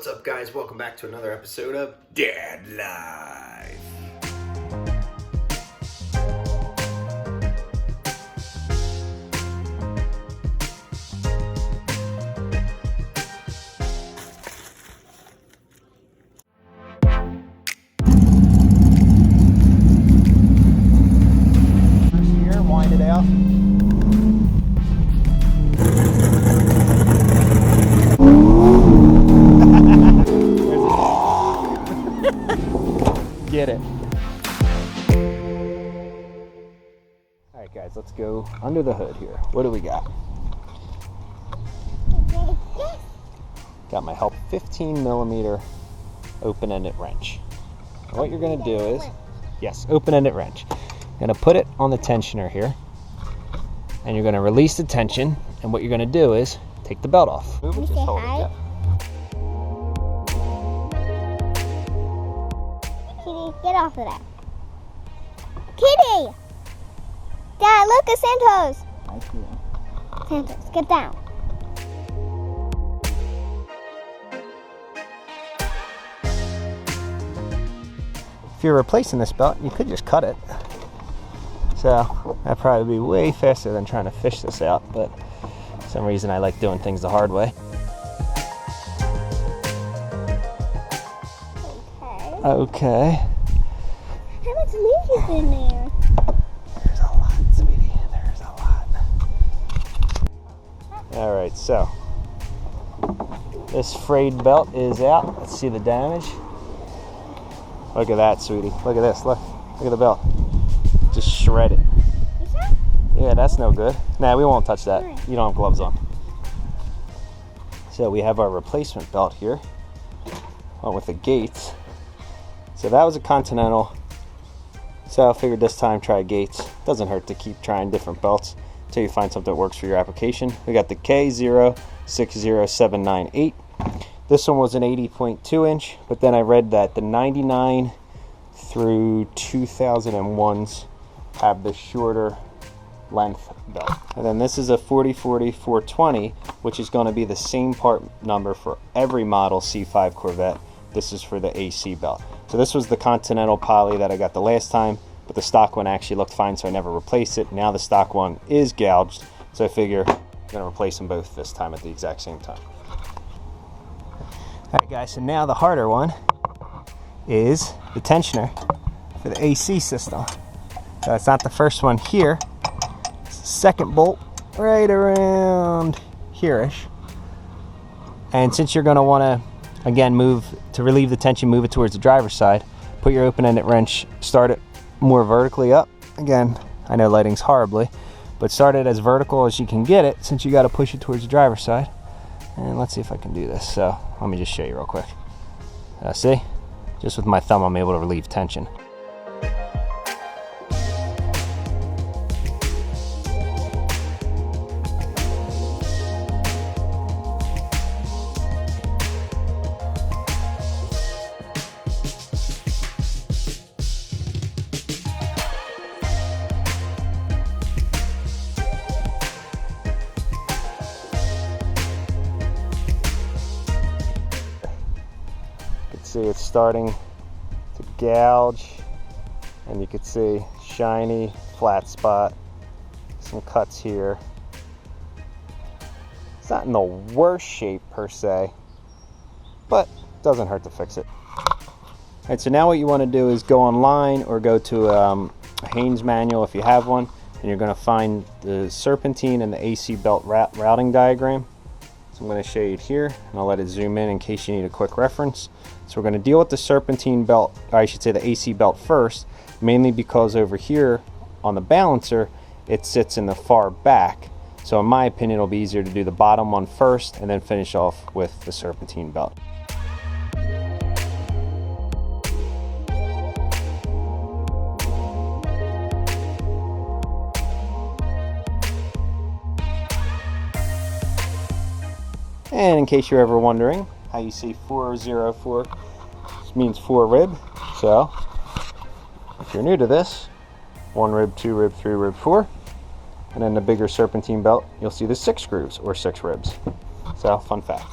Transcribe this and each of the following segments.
What's up, guys? Welcome back to another episode of Dad Life. First gear, wind it out. Get it. Alright guys, let's go under the hood here. What do we got? Got my help 15 millimeter open-ended wrench. And what you're going to do is, yes, open-ended wrench. You're going to put it on the tensioner here, and you're going to release the tension, and what you're going to do is take the belt off. Move it, just hold it, yeah. Kitty, get off of that. Kitty! Dad, look at Santos. I see it. Santos, get down. If you're replacing this belt, you could just cut it. So that'd probably be way faster than trying to fish this out, but for some reason I like doing things the hard way. Okay. How much meat is in there? There's a lot, sweetie. There's a lot. Alright, so this frayed belt is out. Let's see the damage. Look at that, sweetie. Look at this. Look at the belt. Just shredded. Yeah, that's no good. Nah, we won't touch that. You don't have gloves on. So we have our replacement belt here, along with the gates. So that was a Continental. So I figured this time try Gates. Doesn't hurt to keep trying different belts until you find something that works for your application. We got the K060798. This one was an 80.2 inch, but then I read that the 99 through 2001s have the shorter length belt. And then this is a 4040-420, which is going to be the same part number for every model C5 Corvette. This is for the AC belt. So this was the Continental poly that I got the last time, but the stock one actually looked fine, so I never replaced it. Now the stock one is gouged, so I figure I'm going to replace them both this time at the exact same time. Alright guys, so now the harder one is the tensioner for the AC system. So it's not the first one here. It's the second bolt right around here-ish. And since you're going to want to, again, move to relieve the tension, move it towards the driver's side, put your open-ended wrench, start it more vertically up. Again, I know lighting's horribly, but start it as vertical as you can get it since you got to push it towards the driver's side. And let's see if I can do this. So let me just show you real quick. See? Just with my thumb, I'm able to relieve tension. See, it's starting to gouge, and you can see shiny flat spot, some cuts here. It's not in the worst shape per se, but it doesn't hurt to fix it. Alright, so now what you want to do is go online or go to a Haynes manual if you have one, and you're going to find the serpentine and the AC belt routing diagram. So I'm going to show you it here, and I'll let it zoom in case you need a quick reference. So we're going to deal with the serpentine belt, or I should say the AC belt first, mainly because over here on the balancer, it sits in the far back. So in my opinion, it'll be easier to do the bottom one first and then finish off with the serpentine belt. And in case you're ever wondering how you see 404, this means 4 rib. So if you're new to this, 1 rib, 2 rib, 3 rib, 4. And then the bigger serpentine belt, you'll see the 6 grooves or 6 ribs. So fun fact.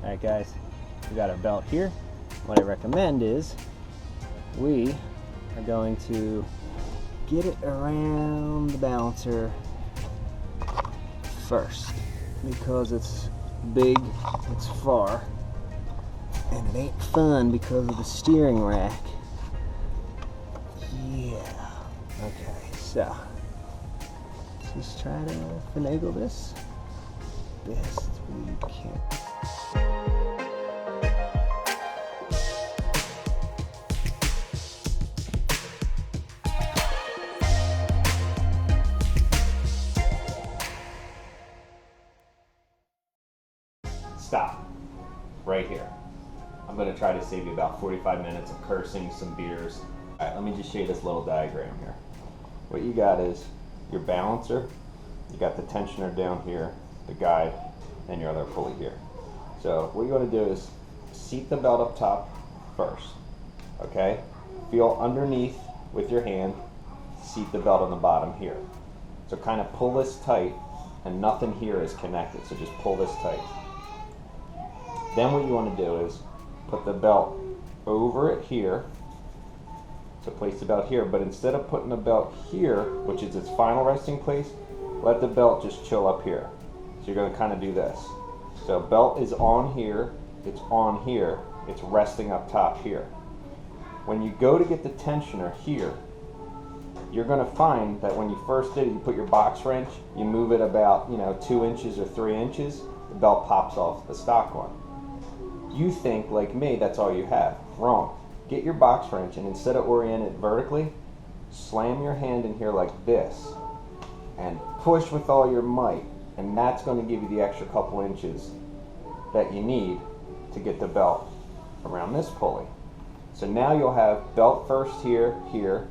Alright guys, we got our belt here. What I recommend is we are going to get it around the balancer first, because it's big, it's far, and it ain't fun because of the steering rack. Yeah. Okay, so let's just try to finagle this best we can. Stop. Right here. I'm going to try to save you about 45 minutes of cursing, some beers. Alright, let me just show you this little diagram here. What you got is your balancer, you got the tensioner down here, the guide, and your other pulley here. So what you want to do is seat the belt up top first. Okay? Feel underneath with your hand, seat the belt on the bottom here. So kind of pull this tight, and nothing here is connected, so just pull this tight. Then what you want to do is put the belt over it here. So place the belt here, but instead of putting the belt here, which is its final resting place, let the belt just chill up here. So you're going to kind of do this. So belt is on here, it's on here, it's resting up top here. When you go to get the tensioner here, you're going to find that when you first did it, you put your box wrench, you move it about 2 inches or 3 inches, the belt pops off the stock one. You think, like me, that's all you have. Wrong. Get your box wrench, and instead of orient it vertically, slam your hand in here like this and push with all your might, and that's going to give you the extra couple inches that you need to get the belt around this pulley. So now you'll have belt first here, here,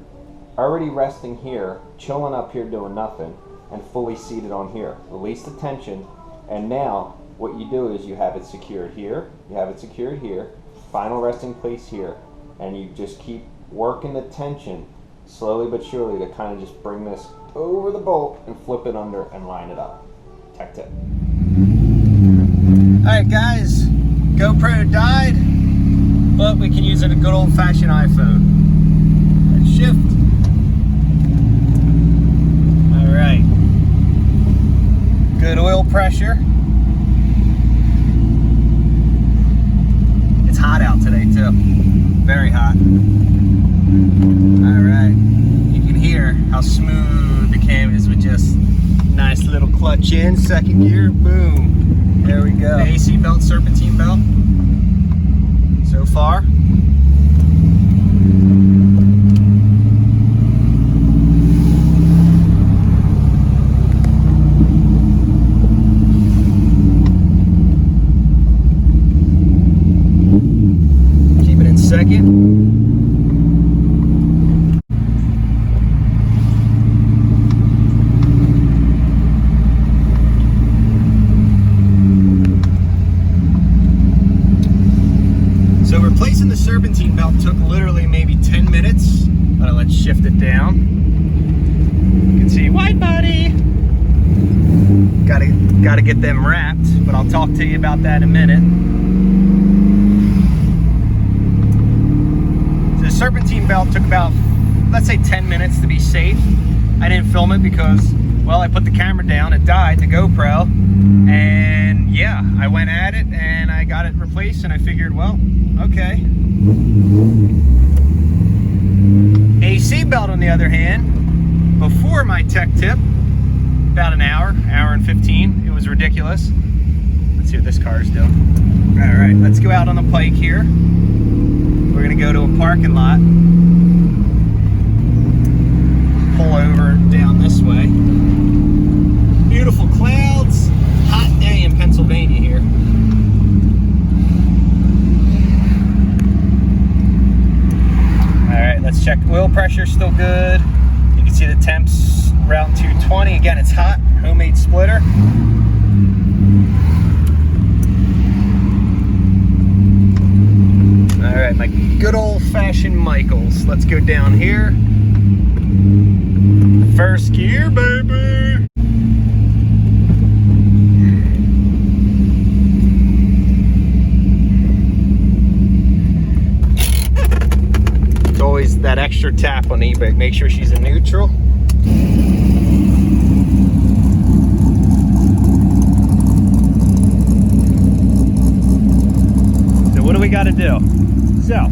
already resting here, chilling up here doing nothing, and fully seated on here. Release the tension, and now what you do is you have it secured here, you have it secured here, final resting place here, and you just keep working the tension slowly but surely to kind of just bring this over the bolt and flip it under and line it up. Tech tip. Alright guys, GoPro died, but we can use it a good old-fashioned iPhone. Let's shift. Alright. Good oil pressure. It's hot out today too. Very hot. Alright. You can hear how smooth the cam is with just nice little clutch in, second gear, boom. There we go. The AC belt, serpentine belt. So far. Keep it in second. So replacing the serpentine belt took literally maybe 10 minutes. Let's shift it down. You can see wide body. Gotta get them wrapped, but I'll talk to you about that in a minute. So the serpentine belt took about, let's say 10 minutes to be safe. I didn't film it because, well, I put the camera down, it died, the GoPro, and yeah, I went at it and I got it replaced, and I figured, well, okay. AC belt, on the other hand, before my tech tip, about an hour and 15, it was ridiculous. Let's see what this car is doing. All right, let's go out on the pike here. We're gonna go to a parking lot, pull over down this way. Beautiful clouds, hot day in Pennsylvania here. All right, let's check oil pressure, still good. You can see the temps around 220. Again, it's hot, homemade splitter. All right, my good old-fashioned Michaels. Let's go down here. First gear, baby. extra tap on the e-brake. Make sure she's in neutral. So what do we got to do? So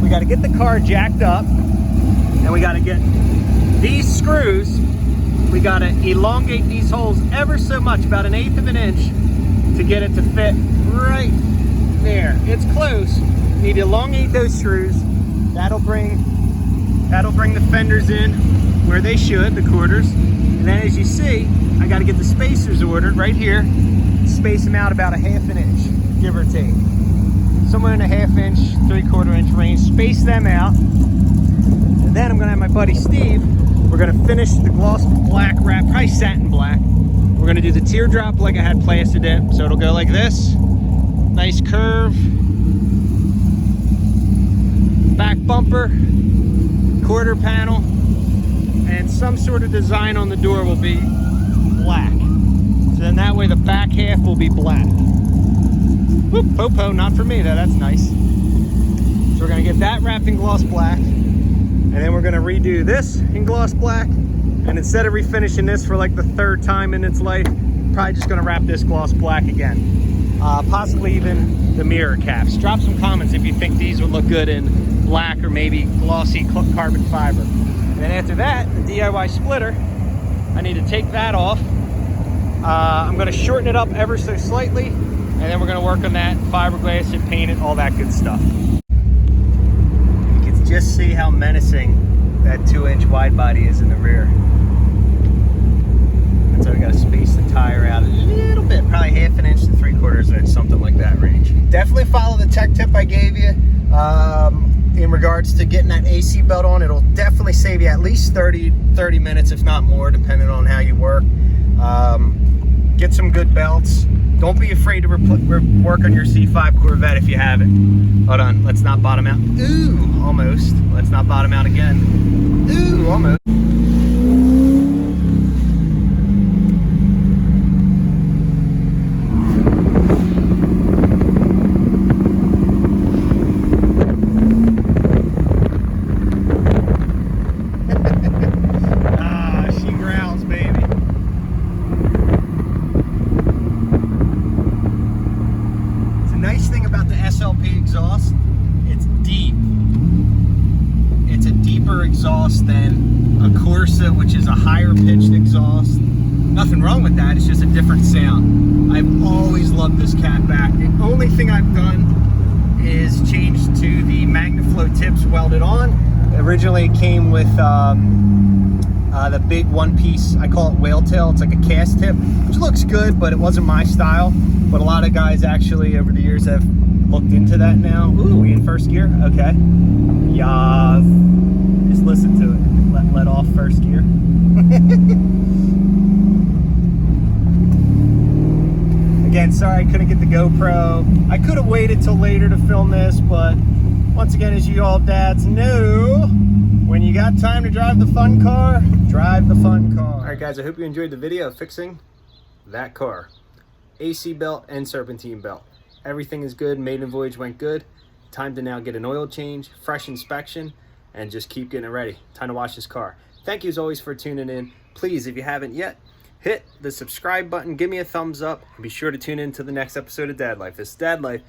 we got to get the car jacked up, and we got to get these screws. We got to elongate these holes ever so much, about 1/8 of an inch, to get it to fit right there. It's close. You need to elongate those screws. That'll bring the fenders in where they should, the quarters. And then as you see, I got to get the spacers ordered right here. Space them out about 1/2 inch, give or take. Somewhere in a 1/2 inch, 3/4 inch range. Space them out. And then I'm gonna have my buddy Steve. We're gonna finish the gloss black wrap, probably satin black. We're gonna do the teardrop like I had plastered it. So it'll go like this. Nice curve. Back bumper, quarter panel, and some sort of design on the door will be black. So then that way the back half will be black. Whoop, popo, not for me though, that's nice. So we're gonna get that wrapped in gloss black, and then we're gonna redo this in gloss black, and instead of refinishing this for like the 3rd time in its life, probably just gonna wrap this gloss black again. Possibly even the mirror caps. Drop some comments if you think these would look good in black or maybe glossy carbon fiber. And then after that, the DIY splitter, I need to take that off. I'm gonna shorten it up ever so slightly, and then we're gonna work on that fiberglass and paint it, all that good stuff. You can just see how menacing that 2-inch wide body is in the rear. And so we gotta space the tire out a little bit, probably 1/2 inch to 3/4 inch, something like that range. Definitely follow the tech tip I gave you in regards to getting that AC belt on. It'll definitely save you at least 30 minutes, if not more, depending on how you work. Get some good belts. Don't be afraid to work on your C5 Corvette if you have it. Hold on, let's not bottom out. Ooh, almost. Let's not bottom out again. Ooh, almost. Exhaust, it's deep. It's a deeper exhaust than a Corsa, which is a higher pitched exhaust. Nothing wrong with that, it's just a different sound. I've always loved this cat back. The only thing I've done is change to the MagnaFlow tips welded on. Originally it came with the big one-piece, I call it whale tail. It's like a cast tip, which looks good, but it wasn't my style. But a lot of guys actually over the years have looked into that now. Ooh, we in first gear? Okay. Yeah. Just listen to it. Let off first gear. Again, sorry I couldn't get the GoPro. I could have waited till later to film this, but once again, as you all dads know, when you got time to drive the fun car, drive the fun car. All right, guys, I hope you enjoyed the video of fixing that car. AC belt and serpentine belt. Everything is good. Maiden voyage went good. Time to now get an oil change, fresh inspection, and just keep getting it ready. Time to wash this car. Thank you as always for tuning in. Please, if you haven't yet, hit the subscribe button, give me a thumbs up, and be sure to tune in to the next episode of Dad Life. This is Dad Life.